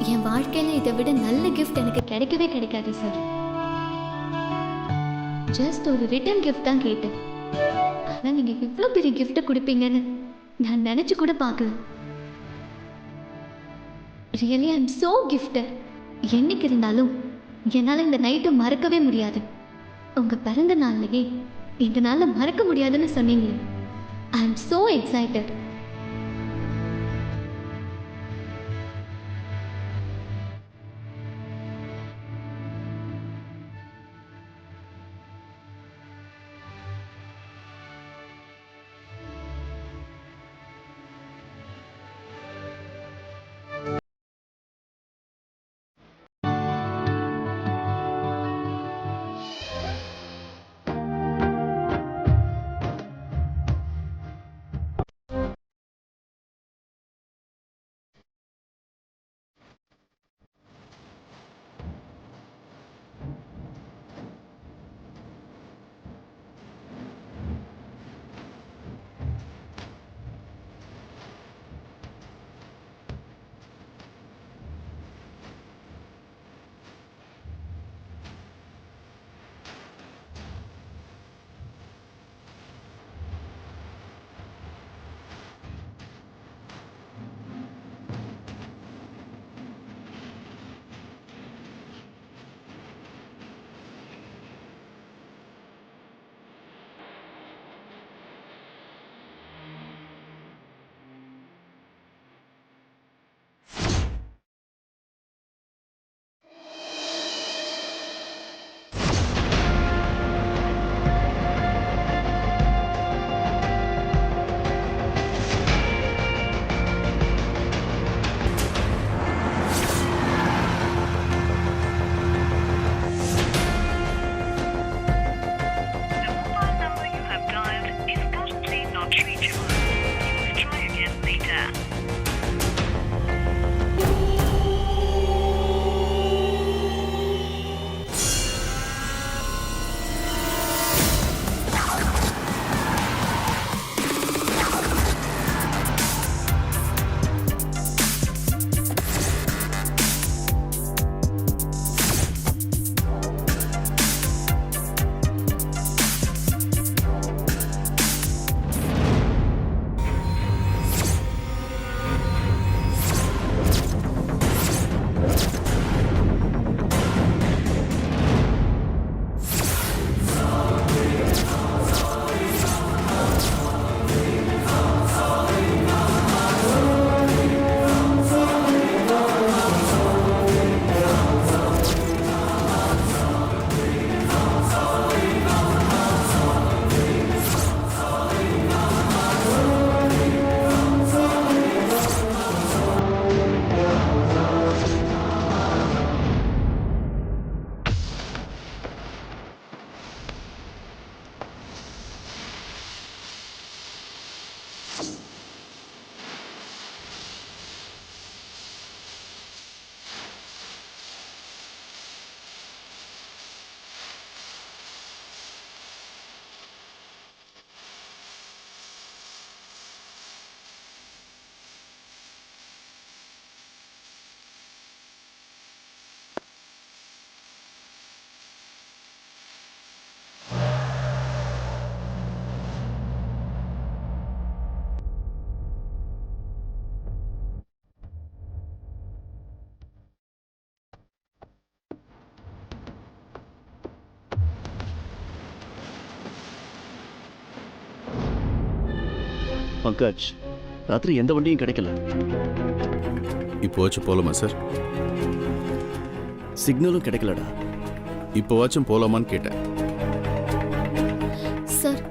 என் வாழ்க்கையில இதை விட நல்ல கிஃப்ட் எனக்கு கிடைக்கவே கிடைக்காது சார். ஜஸ்ட் ஒரு ரிட்டர்ன் கிஃப்ட் தான் கேட்டேன். ஆனா நீங்க இவ்வளோ பெரிய கிஃப்ட் கொடுப்பீங்கன்னு நான் நினைச்சு கூட பார்க்கல. Really I am so gifted. என்னைக்கு இருந்தாலும் என்னால் இந்த நைட்டை மறக்கவே முடியாது. உங்க பிறந்த நாள்லயே இந்த நாளை மறக்க முடியாதுன்னு சொன்னீங்களே. I am so excited. Pankaj, ராத்திரி எந்த வண்டியும் கிடைக்கல. இப்போவாச்சும் போலாமா சார்? சிக்னலும் கிடைக்கலடா. இப்போவாச்சும் போலாமான்னு கேட்டேன். சார்,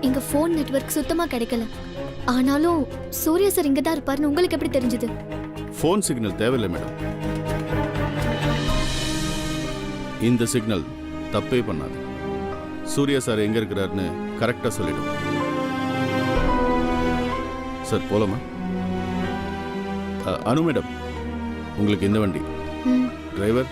இங்க ஃபோன் நெட்வொர்க் சுத்தமா கிடைக்கல. ஆனாலும் சூர்யா சார் இங்க தான் இருப்பாருன்னு உங்களுக்கு எப்படி தெரிஞ்சது? ஃபோன் சிக்னல் தேவையில்லை மேடம். இந்த சிக்னல் தப்பே பண்ணாது. சூர்யா சார் எங்க இருக்கிறாருன்னு கரெக்டா சொல்லிடும். சார் போலாமா? அனு மேடம், உங்களுக்கு இந்த வண்டி. டிரைவர்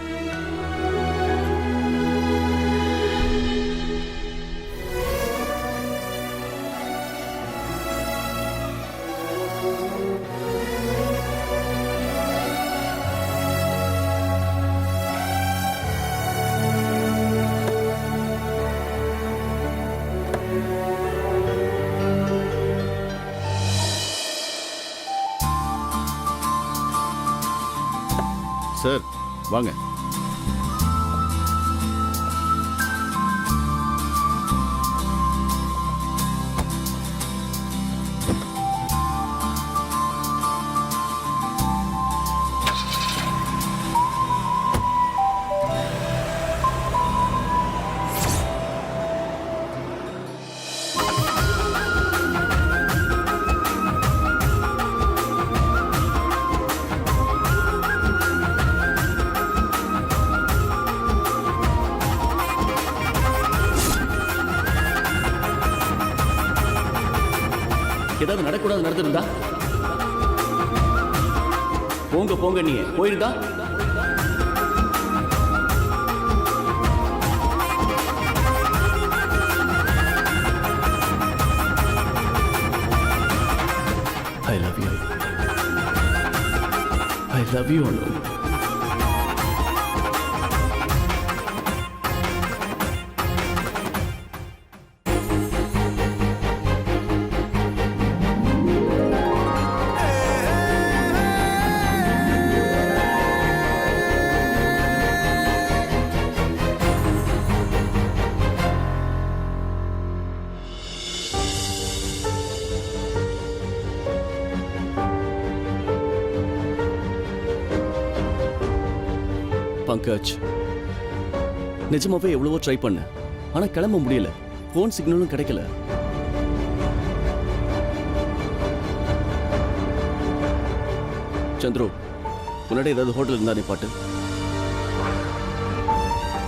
சார் வாங்க. ஏதாவது நடக்கூடாது நடந்திருந்தா போங்க போங்க, நீ போயிருந்தா I love you. I love you, Anu. Pankaj, நிஜமாவே எவ்வளவோ ட்ரை பண்ண, ஆனா கிளம்ப முடியல. போன் சிக்னலும் கிடைக்கல. சந்துரு, முன்னாடி ஏதாவது ஹோட்டல் இருந்தா நீ பாட்டு.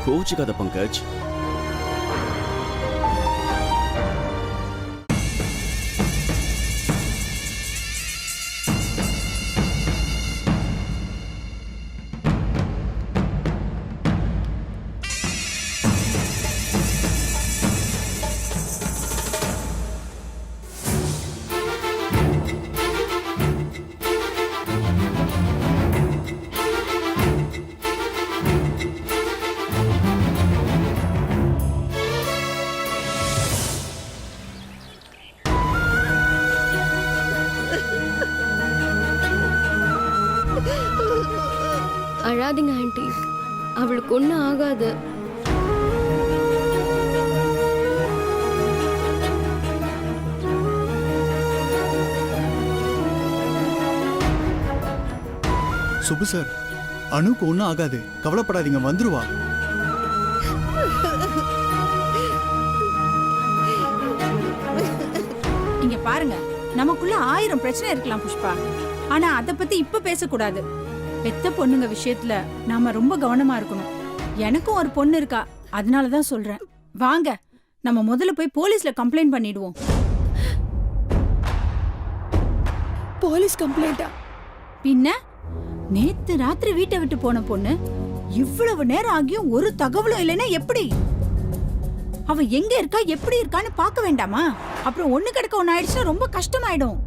கோச்சிக்காத பங்கஜ். அழாதீங்க ஆண்டி, அவளுக்கு ஒன்றும் ஆகாது. சுபு சார், அனுக்கு ஒன்றும் ஆகாது, கவலைப்படாதீங்க, வந்துருவா. இங்க பாருங்க, நமக்குள்ள 1000 பிரச்சனை இருக்கலாம் புஷ்பா, ஆனா அத பத்தி இப்ப பேசக்கூடாது. பெத்த பொண்ணுங்க விஷயத்துல நாம ரொம்ப கவனமா இருக்கணும். எனக்கும் ஒரு பொண்ணு இருக்கா, அதனாலதான் சொல்றேன். வாங்க, நம்ம முதல்ல போய் போலீஸ்ல கம்ப்ளைண்ட் பண்ணிடுவோம். போலீஸ் கம்ப்ளைண்டா? பின்ன நேத்து ராத்திரி வீட்டை விட்டு போன பொண்ணு இவ்வளவு நேரம் ஆகியும் ஒரு தகவலும் இல்லைன்னா எப்படி? அவ எங்க இருக்கா, எப்படி இருக்கான்னு பார்க்க வேண்டாமா? அப்புறம் ஒண்ணு கிடக்க ஒண்ணு ஆயிடுச்சுன்னா ரொம்ப கஷ்டமாயிடும்.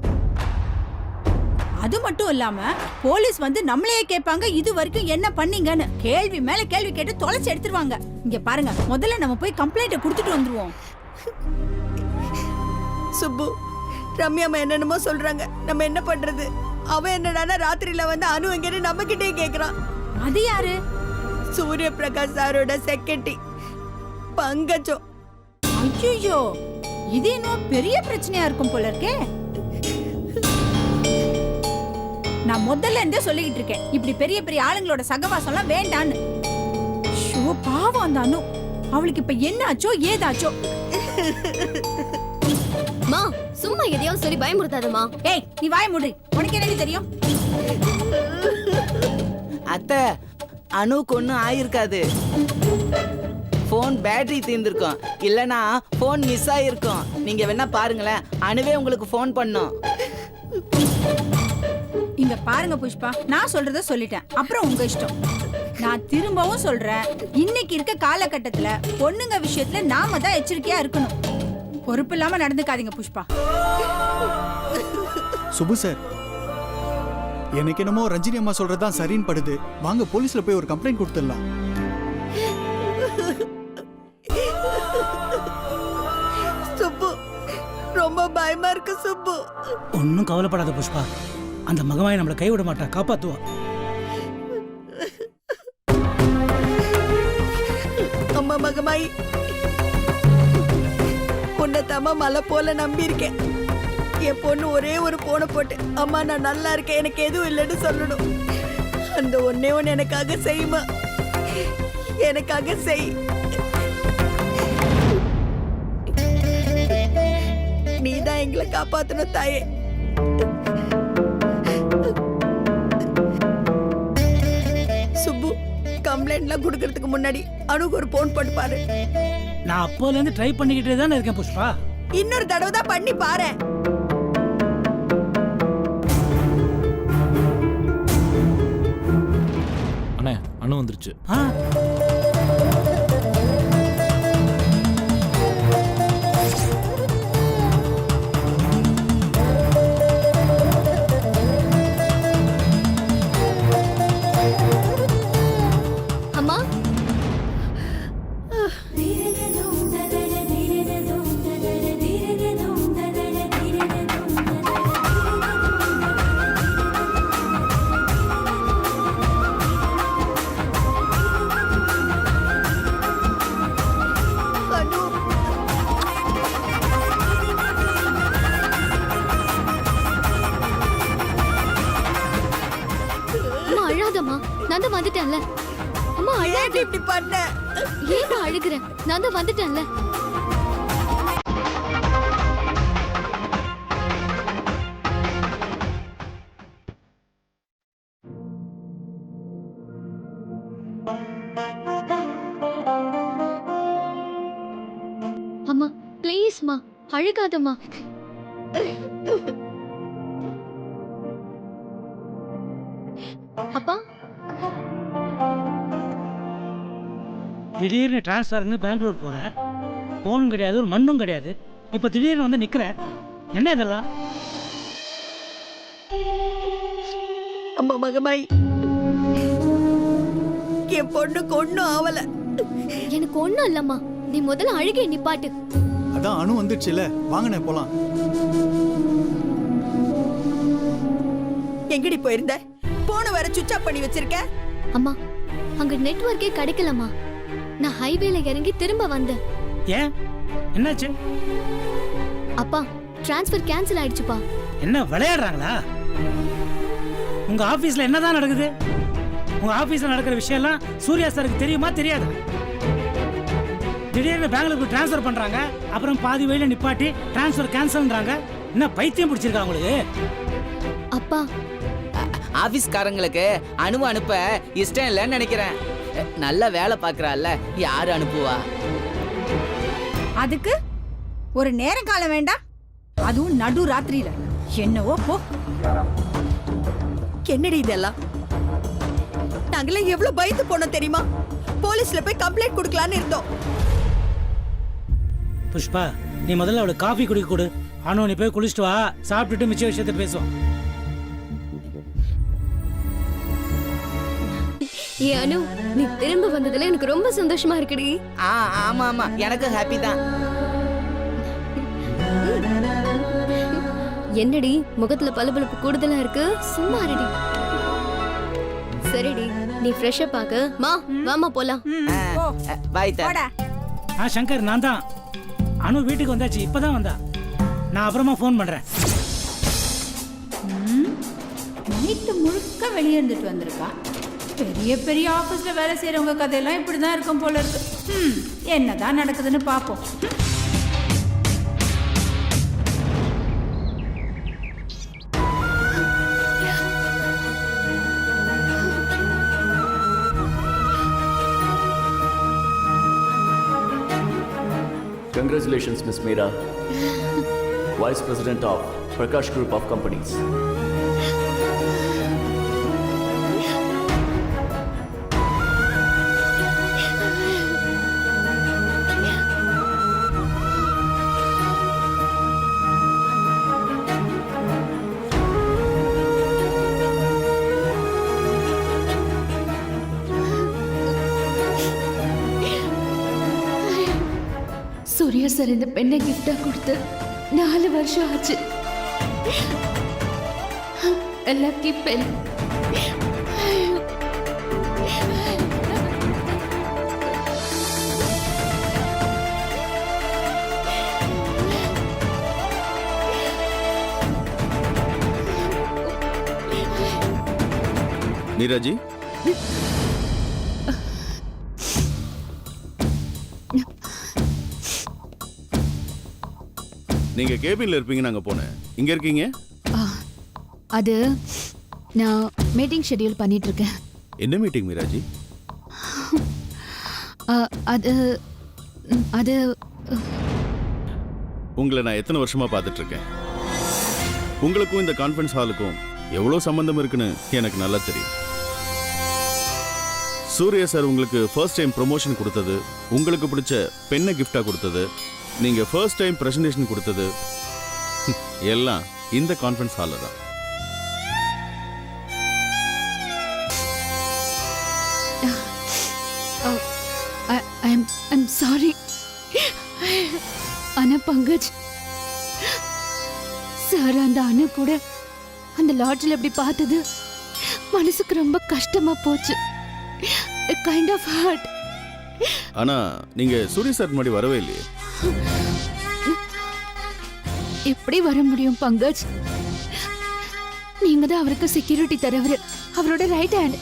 அது மட்டும் இல்லாம போலீஸ் வந்து நம்மளையே கேட்பாங்க, இது வரைக்கும் என்ன பண்ணீங்கன்னு. கேள்வி மேல கேள்வி கேட்டு தொலைச்சு எடுத்துருவாங்க. இங்க பாருங்க, முதல்ல நம்ம போய் கம்ப்ளைண்ட கொடுத்துட்டு வந்துருவோம். சுப்பு, ரம்யாமா என்னென்னமோ சொல்றாங்க, நம்ம என்ன பண்றது? அவன் என்னடானா ராத்திரியில வந்து அனு எங்கன்னு நம்ம கிட்டே கேக்குறான். அது யாரு? சூரிய பிரகாஷ் சாரோட செக்ரட்டரி பங்கஜம். ஐயோ, இது இன்னும் பெரிய பிரச்சனையா இருக்கும் போல இருக்கே. நான் முதல்ல இருந்தே சொல்லிக்கிட்டு இருக்கேன், இப்படி பெரிய பெரிய ஆளுங்களோட சகவாசம் எல்லாம் வேண்டான்னு. ஷோ, பாவம் அந்த அனு, அவளுக்கு இப்ப என்ன ஆச்சோ ஏதாச்சோ. மா, சும்மா எதையாவது சொல்லி பயமுறுத்தாதம்மா. ஏய், நீ வாய மூடு, உனக்கு என்னடி தெரியும்? அத்தை, அனுக்கு ஒன்றும் ஆயிருக்காது. ஃபோன் பேட்டரி தீர்ந்துருக்கும், இல்லனா ஃபோன் மிஸ் ஆயிருக்கும். நீங்க வேணா பாருங்களேன், அனுவே உங்களுக்கு ஃபோன் பண்ணும். இங்க பாருங்க புஷ்பா, நான் சொல்றத சொல்லிட்டேன், அப்புறம் உங்க இஷ்டம். நான் திரும்பவும் சொல்றேன், இன்னைக்கு இருக்க காலகட்டத்துல பொண்ணுங்க விஷயத்துல நாம தான் எச்சரிக்கையா இருக்கணும். பொறுப்பு இல்லாம நடந்துக்காதீங்க புஷ்பா. சுபு சார், எனக்கு என்னமோ ரஞ்சினி அம்மா சொல்றதுதான் சரின்னு படுது. வாங்க போலீஸ்ல போய் ஒரு கம்ப்ளைண்ட் கொடுத்துடலாம். சுப்பு, ரொம்ப பயமா இருக்கு சுப்பு. ஒன்னும் கவலைப்படாத புஷ்பா, அந்த மகமாயை நம்மளை கைவிட மாட்டா, காப்பாத்துவா. மகமாயி, உன்னை தம்மா மலை போல நம்பி இருக்கேன். என் பொண்ணு ஒரே ஒரு போனை போட்டு, அம்மா நான் நல்லா இருக்கேன், எனக்கு எதுவும் இல்லைன்னு சொல்லணும். அந்த ஒன்னே ஒன்று எனக்காக செய்யுமா, எனக்காக செய். நீதான் எங்களை காப்பாத்தணும் தாயே. சுப்பு, கம்ப்ளைண்ட்லாம் கொடுக்கறதுக்கு முன்னாடி அனுக்கு ஒரு போன் போட்டு பாரு. நான் அப்போல இருந்து ட்ரை பண்ணிக்கிட்டே தானே இருக்கேன் புஷ்பா. இன்னொரு தடவை தான் பண்ணி பாரு. அண்ணே அண்ணு வந்துருச்சு. அம்மா, அனு, அம்மா அழாதம்மா, நான் தான் வந்துட்டேன்ல. அம்மா ஏன் அழாத. இப்படி பண்ண? ஏன் அழுகுறேன்? நான் தான் வந்துட்டேன்ல. அம்மா ப்ளீஸ்மா, அழுகாதம்மா. அப்பா, திடீர்னு டிரான்ஸ்ஃபர்னு பெங்களூர் போகிறேன். ஃபோனும் கிடையாது, ஒரு மண்ணும் கிடையாது. இப்போ திடீர்னு வந்து நிற்கிறேன். என்ன இதெல்லாம்? அம்மா மகமாயி, என் பொண்ணுக்கு ஒண்ணும் ஆவல. எனக்கு ஒண்ணும் இல்லம்மா. நீ முதல்ல அழுகை நிப்பாட்டு. அதான் அனு வந்துடுச்சுல, வாங்கண்ணே போலாம். எங்கடி போயிருந்த? போன வர சுவிட்ச் ஆஃப் பண்ணி வச்சிருக்க. அம்மா, அங்க நெட்வொர்க்கே கிடைக்கலம்மா. நான் ஹைவேல இறங்கி திரும்ப வந்தேன். ஏன் என்னாச்சு? அப்பா, டிரான்ஸ்ஃபர் கேன்சல் ஆயிடுச்சுப்பா. என்ன விளையாடுறாங்களா? உங்க ஆபீஸ்ல என்னதான் நடக்குது? உங்க ஆபீஸ்ல நடக்கிற விஷயம் எல்லாம் சூர்யா சாருக்கு தெரியுமா தெரியாதா? திடீர்னு பெங்களூருக்கு டிரான்ஸ்ஃபர் பண்றாங்க, அப்புறம் பாதி வழியில நிப்பாட்டி டிரான்ஸ்ஃபர் கேன்சல்ன்றாங்க. என்ன பைத்தியம் பிடிச்சிருக்கா உங்களுக்கு? அப்பா, ஆபீஸ்காரங்களுக்கு அனுவ அனுப்ப இஷ்டம் இல்லைன்னு நினைக்கிறேன். நல்ல வேலை பார்க்கறாள்ல, யாரு அனுப்புவா? அதுக்கு ஒரு நேரம் காலம் வேண்டாம், அதுவும் நடு ராத்திரியில. என்னவோ போ. என்னடி இதெல்லாம்? நாங்களே எவ்வளவு பயந்து போனோம் தெரியுமா? போலீஸ்ல போய் கம்ப்ளைண்ட் கொடுக்கலான்னு இருந்தோம். புஷ்பா, நீ முதல்ல அவளுக்கு காஃபி குடிக்க கொடு. அனு, நீ போய் குளிச்சுட்டு வா, சாப்பிட்டுட்டு மிச்ச விஷயத்தை பேசுவோம். ஏ அனு, நீ திரும்ப வந்ததுல எனக்கு ரொம்ப சந்தோஷமா இருக்குடி. ஆமா ஆமா, எனக்கு ஹாப்பி தான். என்னடி முகத்துல பளபளப்பு கூடுதலா இருக்கு? சும்மா இருடி. சரிடி, நீ ஃப்ரெஷ் அப் ஆகு. மா, வாமா போலாம். போ, பாய் தா. போடா. சங்கர், நான் தான். அனு வீட்டுக்கு வந்தாச்சு, இப்பதான் வந்தா. நான் அப்புறமா ஃபோன் பண்றேன். நைட்டு முழுக்க வெளியே இருந்துட்டு வந்திருக்கா. பெரிய பெரிய ஆபீஸ்ல வேலை செய்யறவங்க கதையெல்லாம் இப்படிதான் இருக்கும் போல இருக்கு. என்னதான் நடக்குதுன்னு பாப்போம். Congratulations, Miss Meera, Vice President of Prakash Group of Companies. Surya sir இந்த பெண்ணை கிஃப்டா கொடுத்து 4 வருஷம் ஆச்சு. லக்கி பெண். மீராஜி, நீங்க கேபின்ல இருப்பீங்க, நாங்க போனேன். இங்க இருக்கீங்க? அது நான் மீட்டிங் ஷெட்யூல் பண்ணிட்டு இருக்கேன். என்ன மீட்டிங் மீராஜி? அது அது உங்களை நான் எத்தனை வருஷமா பார்த்துட்டு இருக்கேன். உங்களுக்கும் இந்த கான்ஃபரன்ஸ் ஹாலுக்கும் எவ்வளோ சம்பந்தம் இருக்குன்னு எனக்கு நல்லா தெரியும். சூர்யா சார் உங்களுக்கு ஃபர்ஸ்ட் டைம் ப்ரொமோஷன் கொடுத்தது, உங்களுக்கு பிடிச்ச பெண்ணை கிஃப்டா கொடுத்தது, நீங்க ஃபர்ஸ்ட் டைம் பிரசன்டேஷன் கொடுத்தது எல்லாம் இந்த கான்ஃபரன்ஸ் ஹாலில் தான். I'm sorry. ஆனா பங்கஜ் சார் அந்த அணு கூட அந்த லாட்ஜில் அப்படி பார்த்தது மனசுக்கு ரொம்ப கஷ்டமா போச்சு. Kind of hurt. ஆனா நீங்க சூர்யா சார் முன்னாடி வரவே இல்லையே. எப்படி வர முடியும் பங்கஜ்? நீங்க தான் அவருக்கு செக்யூரிட்டி தரவர், அவரோட right hand.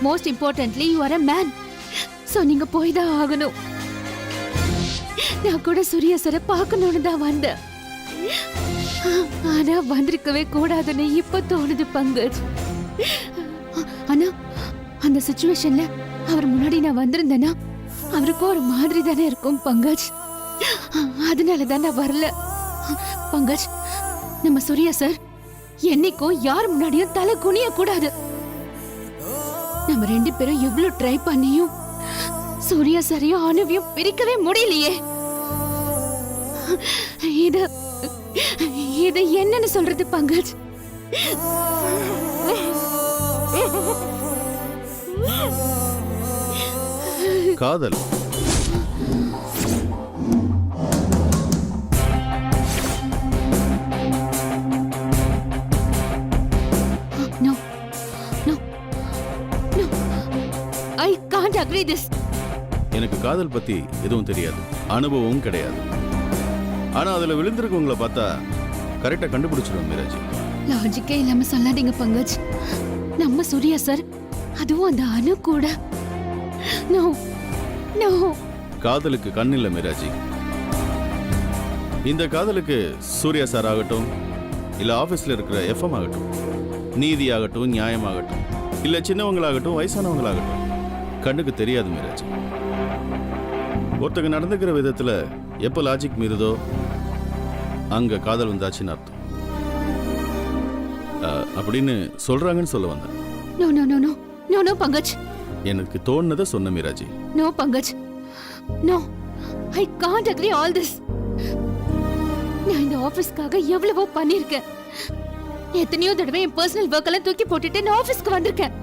Most importantly you are a man. So நீங்க போய் தான் ஆகணும். நான் கூட சூர்யா சாரை பார்க்கணும்னு தான் வந்தேன். ஆனா வந்திருக்கவே கூடாதுன்னு இப்ப தோணுது பங்கஜ். ஆனா அந்த சிச்சுவேஷன்ல அவர் முன்னாடி நான் வந்திருந்தேன்னா அவருக்கும் ஒரு மாதிரி தானே இருக்கும் பங்கஜ். அதனால தான் நான் வரல. பங்கஜ், நம்ம சூர்யா சார் என்னைக்கும் யார் முன்னாடியும் தலை குனிய கூடாது. நம்ம ரெண்டு பேரும் எவ்வளவு ட்ரை பண்ணியும் சூர்யா சாரையும் அணுவையும் பிரிக்கவே முடியலையே. இது என்னன்னு சொல்றது பங்கஜ்? காதல். No, no, no. I can't agree this. எனக்கு காதல் பத்தி எதுவும் தெரியாது, அனுபவமும் கிடையாது. ஆனா அதுல விழுந்திருக்கவங்களை பார்த்தா கரெக்டா கண்டுபிடிச்சிருவோம் மீராஜி. லாஜிக்கே இல்லாம சொல்லாதீங்க பங்கஜ். நம்ம சூர்யா சார், அதுவும் அந்த அணு கூட. No no. காதலுக்கு கண் இல்ல மீராஜி. இந்த காதலுக்கு சூர்யா சார் ஆகட்டும், இல்ல ஆபீஸ்ல இருக்கிற எஃப்எம் ஆகட்டும், நீதி ஆகட்டும், நியாயமாகட்டும், இல்ல சின்னவங்களாகட்டும், வயசானவங்களாகட்டும், கண்ணுக்கு தெரியாது மீராஜி. ஒருத்தங்க நடந்துக்கிற விதத்துல எப்ப லாஜிக் மீறுதோ அங்க காதல் வந்தாச்சுன்னு அர்த்தம். அப்படின்னு சொல்றாங்கன்னு சொல்ல வந்தேன். No no no no no no Pankaj. எனக்கு தோணுனதை சொன்ன மீராஜி. No Pankaj, no. I can't agri all this. நான் இந்த ஆபீஸ்க்காக எவ்வளவோ பண்ணிருக்கேன். எத்தனையோ தடவை என் பர்சனல் ஒர்க் எல்லாம் தூக்கி போட்டுட்டு நான் ஆபீஸ்க்கு வந்திருக்கேன்.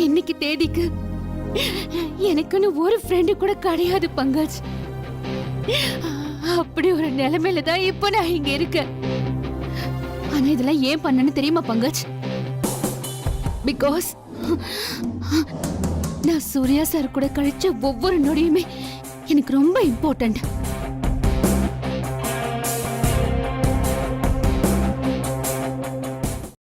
இன்னைக்கு தேதிக்கு எனக்குன்னு ஒரு ஃப்ரெண்டு கூட கிடையாது பங்கஜ். அப்படி ஒரு நிலைமையில தான் இப்போ நான் இங்க இருக்கேன். ஆனா இதெல்லாம் ஏன் பண்ணனு தெரியுமா பங்கஜ்? பிகாஸ் நான் சூர்யா சார் கூட கழிச்ச ஒவ்வொரு நொடியுமே எனக்கு ரொம்ப இம்பார்ட்டன்ட்.